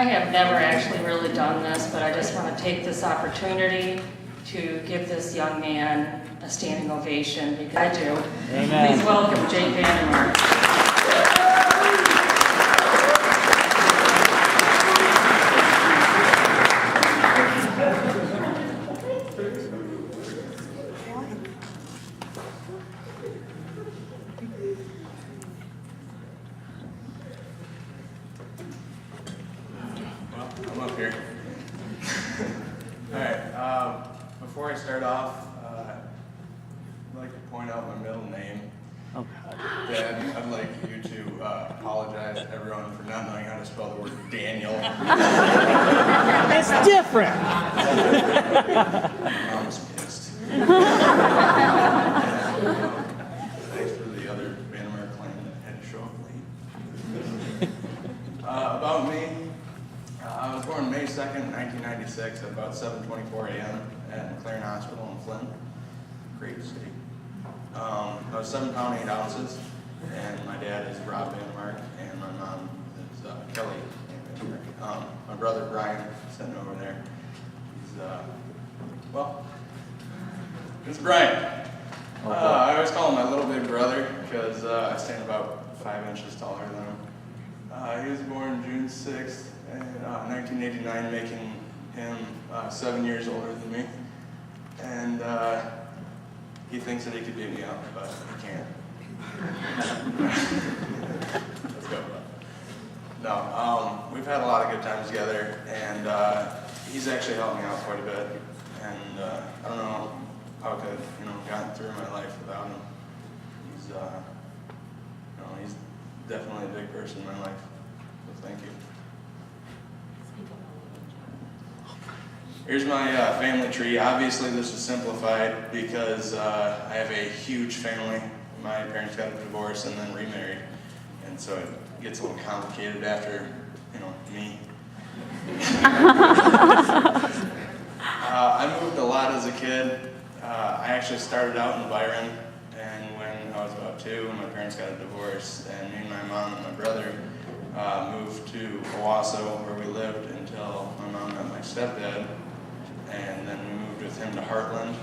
I have never actually really done this, but I just want to take this opportunity to give this young man a standing ovation because I do. Amen. Please welcome Jake Vandermark. I'm up here. All right. Before I start off, I'd like to point out my middle name. Oh, God. Dad, I'd like you to apologize to everyone for not knowing how to spell the word Daniel. It's different. Mom's pissed. Thanks for the other Vandermark clan that had to show up late. About me. I was born May 2nd, 1996 at about 7:24 a.m. at McLaren Hospital in Flint. Great city. I was 7 pounds 8 ounces, and my dad is Rob Vandermark, and my mom is Kelly Vandermark. My brother Brian, sitting over there, he's, it's Brian. I always call him my little big brother because I stand about 5 inches taller than him. He was born June 6th. 1989, making him 7 years older than me, and he thinks that he could beat me up, but he can't. Let's go. No, we've had a lot of good times together, and he's actually helped me out quite a bit, and I don't know how I could, gotten through my life without him. He's definitely a big person in my life, so thank you. Here's my family tree. Obviously this is simplified because I have a huge family. My parents got a divorce and then remarried, and so it gets a little complicated after, me. I moved a lot as a kid. I actually started out in Byron, and when I was about 2, my parents got a divorce, and me and my mom and my brother moved to Owasso, where we lived until my mom met my stepdad. And then we moved with him to Heartland.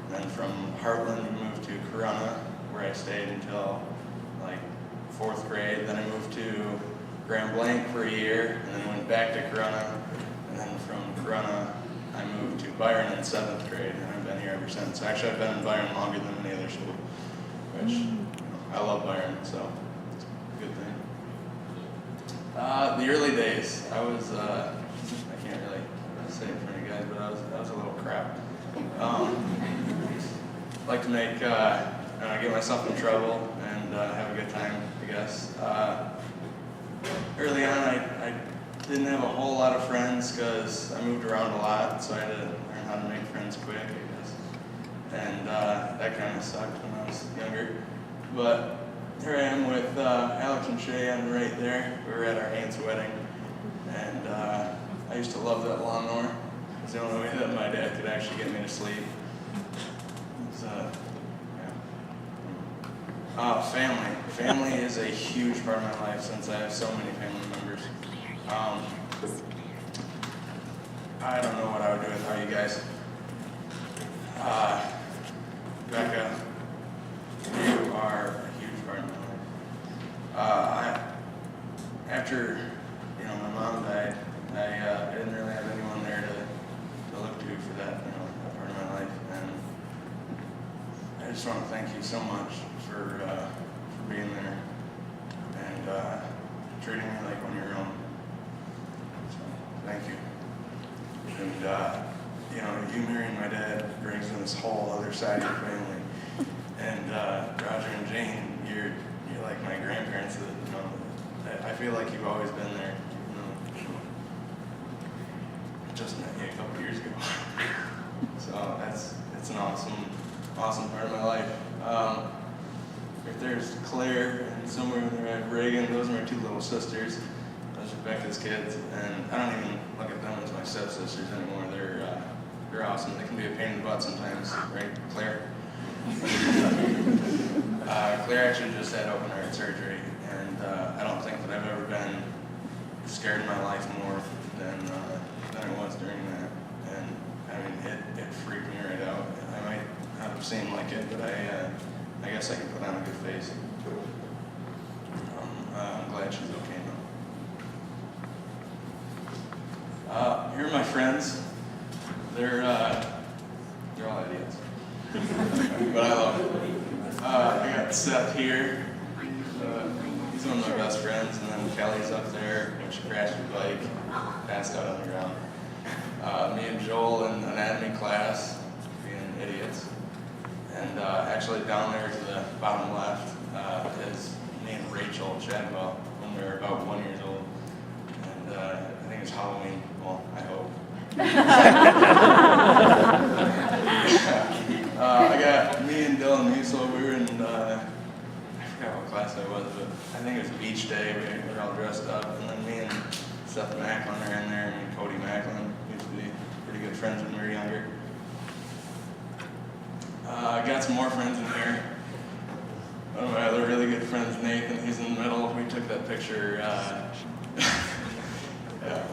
And then from Heartland we moved to Corunna, where I stayed until like 4th grade. Then I moved to Grand Blanc for a year, and then went back to Corunna. And then from Corunna I moved to Byron in 7th grade, and I've been here ever since. Actually, I've been in Byron longer than any other school, which I love Byron, so it's a good thing. The early days, I was, I can't really say it in front of you guys, but I was a little crap. Like to make, get myself in trouble and have a good time, I guess. Early on, I didn't have a whole lot of friends because I moved around a lot, so I had to learn how to make friends quick, I guess. And that kind of sucked when I was younger. But here I am with Alex and Shay on right there. We were at our aunt's wedding, and I used to love that lawnmower. It's the only way that my dad could actually get me to sleep. Family. Family is a huge part of my life since I have so many family members. I don't know what I would do without you guys. Becca, you are a huge part of my life. After my mom died, I didn't really have anyone there to look to for that part of my life, and I just want to thank you so much for being there and treating me like one of your own. So thank you. And you marrying my dad brings in this whole other side of your family. And Roger and Jane, you're like my grandparents. I feel like you've always been there. Just met you a couple years ago. So it's an awesome part of my life. If there's Claire and somewhere in there I have Reagan, those are my 2 little sisters. Those are Becca's kids, and I don't even look at them as my stepsisters anymore. They're awesome. They can be a pain in the butt sometimes, right, Claire? Claire actually just had open heart surgery, and I don't think that I've ever been scared my life more than it was during that. And I mean, it freaked me right out. I might not have seemed like it, but I guess I can put on a good face. I'm glad she's okay now. Here are my friends. They're all idiots, but I love them. I got Seth here. He's one of my best friends, and then Kelly's up there when she crashed her bike, passed out on the ground. Me and Joel in anatomy class, being idiots. And actually down there to the bottom left is me and Rachel Chadwell when we were about 1 year old. And I think it's Halloween. Well, I hope. I got me and Dylan Musil. We were in, I forgot what class I was, but I think it was beach day. We were all dressed up. And then me and Seth Macklin are in there, and Cody Macklin. We used to be pretty good friends when we were younger. I got some more friends in here. One of my other really good friends, Nathan, he's in the middle. We took that picture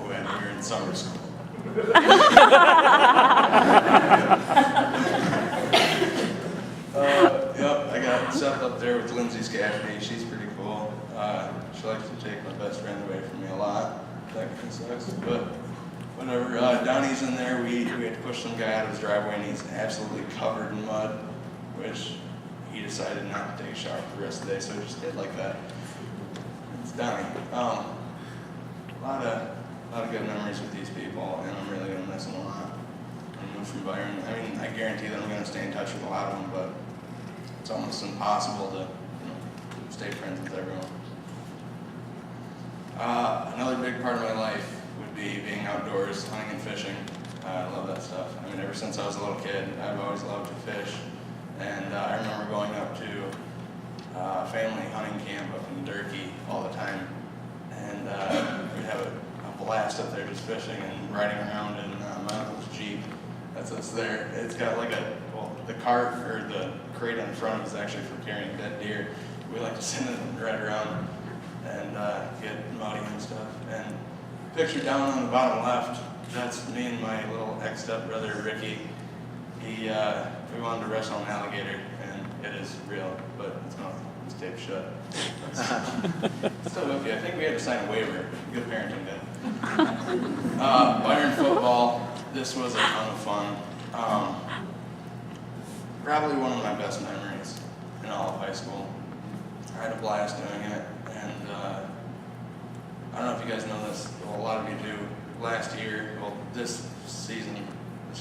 when we were in summer school. Yep, I got Seth up there with Lindsay Scafferty. She's pretty cool. She likes to take my best friend away from me a lot. That kind of sucks, but whatever. Donnie's in there. We had to push some guy out of his driveway, and he's absolutely covered in mud, which he decided not to take a shower for the rest of the day, so he just did like that. It's Donnie. A lot of good memories with these people, and I'm really gonna miss them a lot. I moved from Byron. I mean, I guarantee that I'm gonna stay in touch with a lot of them, but it's almost impossible to stay friends with everyone. Another big part of my life would be being outdoors, hunting and fishing. I love that stuff. I mean, ever since I was a little kid, I've always loved to fish. And I remember going up to family hunting camp up in Durkee all the time. And we'd have a blast up there just fishing and riding around in my uncle's Jeep. That's what's there. It's got like the cart or the crate on the front is actually for carrying dead deer. We like to sit in it and ride around and get muddy and stuff. And picture down on the bottom left, that's me and my little ex-stepbrother, Ricky. We wanted to wrestle an alligator, and it is real, but it's not. It's taped shut. Still with you. I think we had to sign a waiver. Good parenting, Dad. Byron football. This was a ton of fun. Probably one of my best memories in all of high school. I had a blast doing it, and I don't know if you guys know this. Well, a lot of you do. Last year, this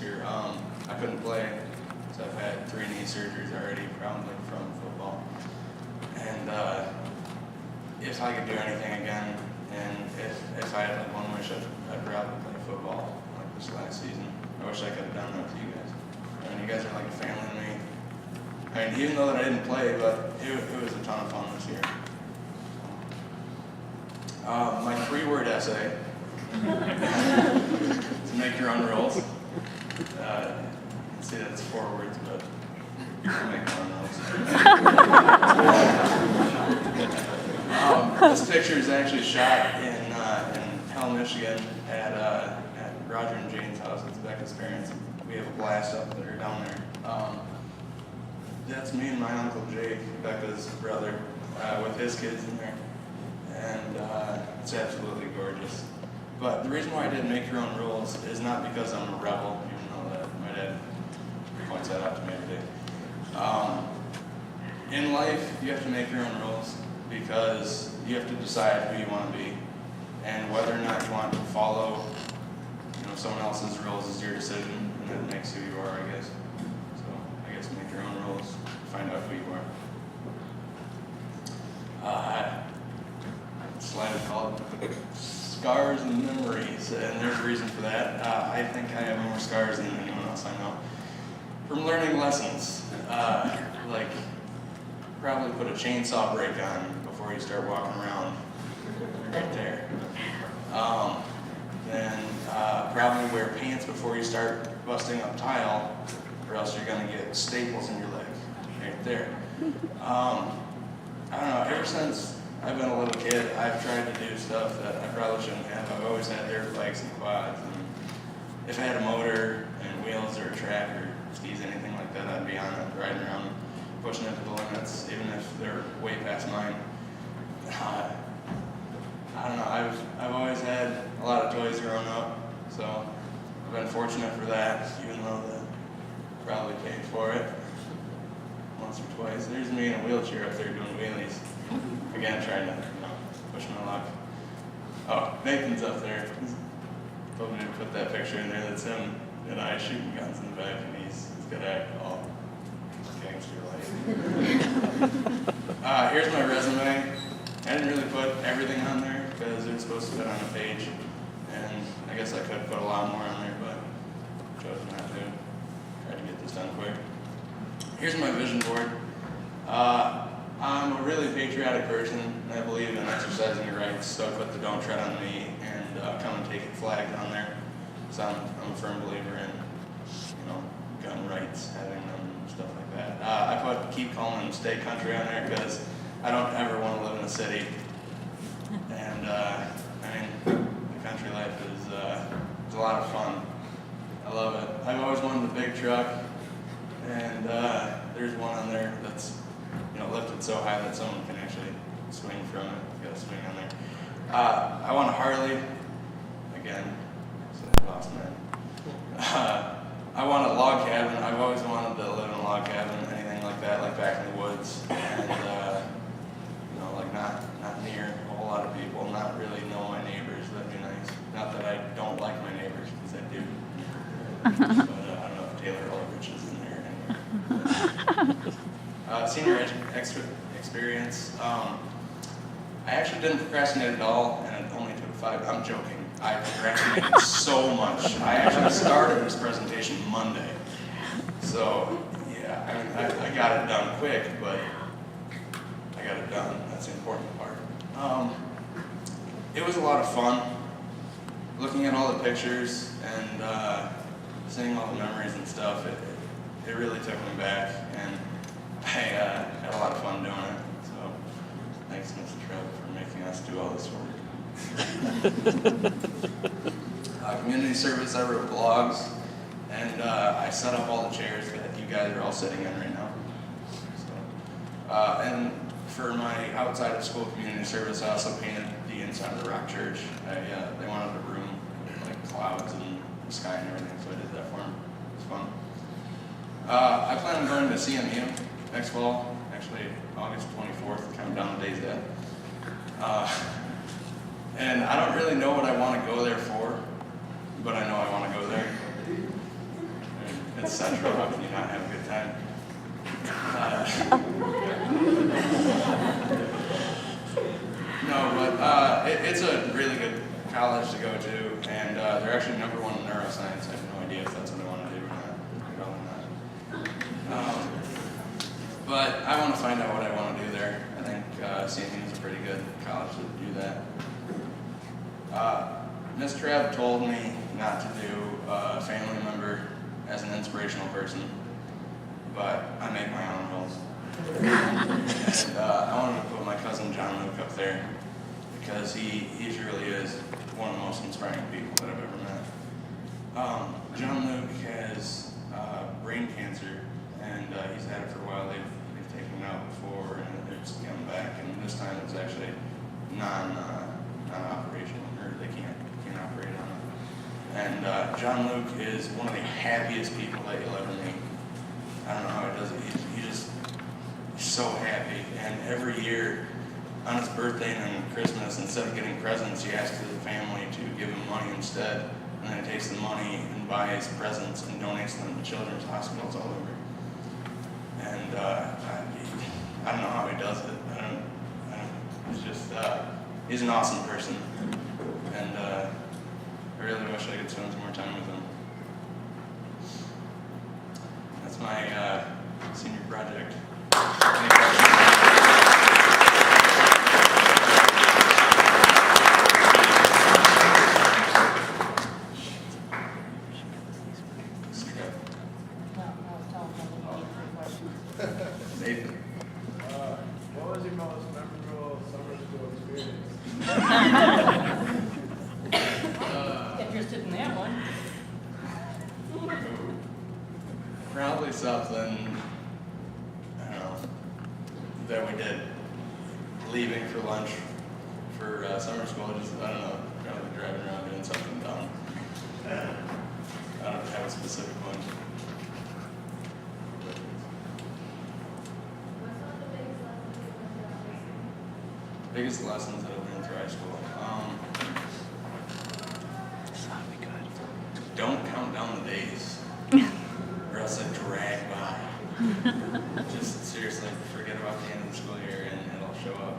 year, I couldn't play. So I've had 3 knee surgeries already, probably from football. And if I could do anything again, and if I had like one wish, I'd probably play football like this last season. I wish I could have done that with you guys. I mean, you guys are like a family to me. I mean, even though that I didn't play, but it was a ton of fun this year. My 3-word essay, to make your own rules. You can see that it's 4 words, but I'll make my own rules. This picture is actually shot in Hell, Michigan at Roger and Jane's house. It's Becca's parents. We have a blast up there, down there. That's me and my Uncle Jake, Becca's brother, with his kids in there. And it's absolutely gorgeous. But the reason why I did make your own rules is not because I'm a rebel, even though that my dad points that out to me every day. In life, you have to make your own rules because you have to decide who you want to be, and whether or not you want to follow, someone else's rules is your decision, and that makes who you are, I guess. So I guess make your own rules, find out who you are. Slide is called Scars and Memories, and there's a reason for that. I think I have more scars than anyone else I know. From learning lessons, like probably put a chainsaw brake on before you start walking around, right there. Then probably wear pants before you start busting up tile, or else you're gonna get staples in your leg, right there. I don't know, ever since I've been a little kid, I've tried to do stuff that I probably shouldn't have. I've always had dirt bikes and quads, and if I had a motor and wheels or a track or skis, anything like that, I'd be on it, riding around, pushing it to the limits, even if they're way past mine. I don't know, I've always had a lot of toys growing up, so I've been fortunate for that, even though that probably paid for it once or twice. There's me in a wheelchair up there doing wheelies. Again, trying to, push my luck. Oh, Nathan's up there. He's told me to put that picture in there. That's him and I shooting guns in the back, and he's got to act all gangster-like. Here's my resume. I didn't really put everything on there because it was supposed to fit on a page, and I guess I could put a lot more on there, but chose not to. Tried to get this done quick. Here's my vision board. I'm a really patriotic person, and I believe in exercising your rights, so I put the "Don't Tread on Me" and "Come and Take It" flags on there. So I'm a firm believer in, gun rights, having them, stuff like that. I put "Keep Calm and Stay Country" on there because I don't ever want to live in a city. And, the country life is a lot of fun. I love it. I've always wanted a big truck, and there's one on there that's, lifted so high that someone can actually swing from it. It's got a swing on there. I want a Harley. Again, so I lost that. I want a log cabin. I've always wanted to live in a log cabin, anything like that, like back in the woods, and like not near a whole lot of people, not really know my neighbors. That'd be nice. Not that I don't like my neighbors, because I do. But I don't know if Taylor Ulrich is in there anywhere. Senior experience. I actually didn't procrastinate at all, and it only took 5. I'm joking. I procrastinated so much. I actually started this presentation Monday. So, yeah, I got it done quick, but I got it done. That's the important part. It was a lot of fun looking at all the pictures and seeing all the memories and stuff. It really took me back, and I had a lot of fun doing it. So, thanks, Mr. Trev, for making us do all this work. Community service, I wrote blogs, and I set up all the chairs that you guys are all sitting in right now. So, and for my outside of school community service, I also painted the inside of the Rock Church. They wanted a room with like clouds and the sky and everything, so I did that for them. It was fun. I plan on going to CMU next fall, actually August 24th, counting down the days yet. And I don't really know what I want to go there for, but I know I want to go there. And it's central, how can you not have a good time? It's a really good college to go to, and they're actually #1 in neuroscience. I have no idea if that's what I want to do or not. Probably not. But I want to find out what I want to do there. I think CMU is a pretty good college to do that. Ms. Trev told me not to do a family member as an inspirational person, but I make my own rules. And I wanted to put my cousin John Luke up there because he really is one of the most inspiring people that I've ever met. John Luke has brain cancer, and he's had it for a while. They've taken him out before, and it's come back, and this time it's actually non-operational, or they can't operate on it. And John Luke is one of the happiest people that you'll ever meet. I don't know how he does it. He's so happy, and every year on his birthday and Christmas, instead of getting presents, he asks his family to give him money instead, and then he takes the money and buys presents and donates them to children's hospitals all over. And I don't know how he does it. It's just, he's an awesome person, and I really wish I could spend some more time with him. That's my senior project. Any questions? Nathan. What was your most memorable summer school interested in that one. Probably something, I don't know, that we did leaving for lunch for summer school. Just, I don't know, probably driving around doing something dumb. I don't have a specific one. Biggest lessons that I've learned through high school. Don't count down the days, or else they drag by. Just seriously, forget about the end of the school year and it'll show up.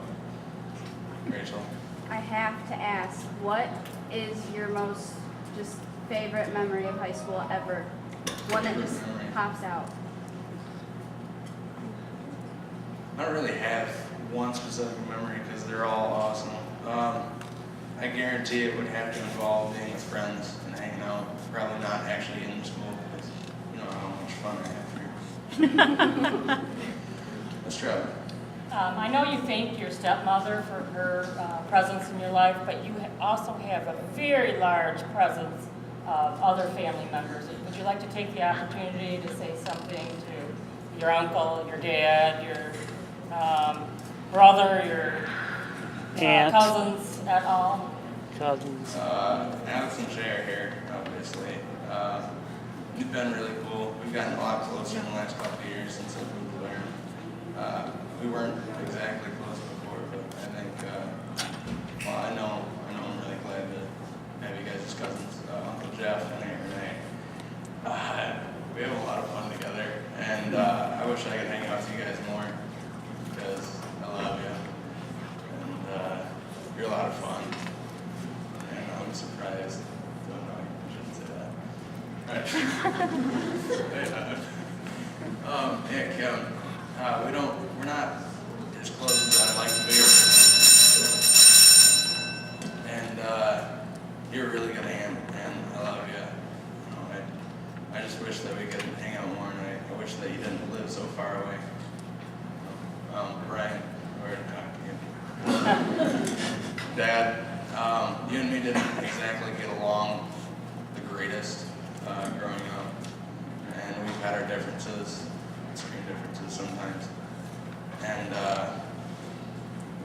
Rachel? I have to ask, what is your most just favorite memory of high school ever? One that just Favorite memory? pops out. I don't really have one specific memory because they're all awesome. I guarantee it would have to involve being with friends and hanging out. Probably not actually in school because you know how much fun I have here. Let's try it. I know you thank your stepmother for her presence in your life, but you also have a very large presence of other family members. Would you like to take the opportunity to say something to your uncle, your dad, your brother, your Aunt. cousins at all? Cousins. Alex and Jay are here, obviously. You've been really cool. We've gotten a lot closer in the last couple of years since I moved to Byron. We weren't exactly close before, but I think, well, I know I'm really glad to have you guys as cousins, Uncle Jeff and Aunt Renee. We have a lot of fun together, and I wish I could hang out with you guys more because I love you, and you're a lot of fun, and I'm surprised. Don't know, I shouldn't say that. All right. Yeah, Kevin. We're not as close as I'd like to be. And you're a really good aunt, and I love you. You know, I just wish that we could hang out more, and I wish that you didn't live so far away. Brian, we're to talk to you. Dad, you and me didn't exactly get along the greatest growing up, and we've had our differences, extreme differences sometimes. And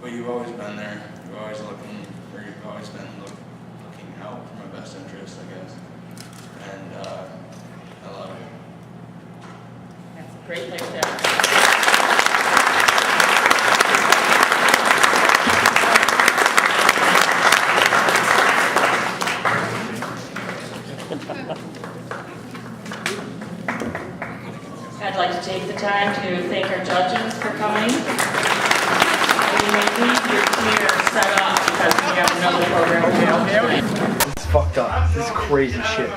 but you've always been there. You've always been looking out for my best interest, I guess. And I love you. That's a great place to I'd like to take the time to thank our judges for coming. And you may leave your chair set up because we have another program. It's fucked up. This is crazy shit.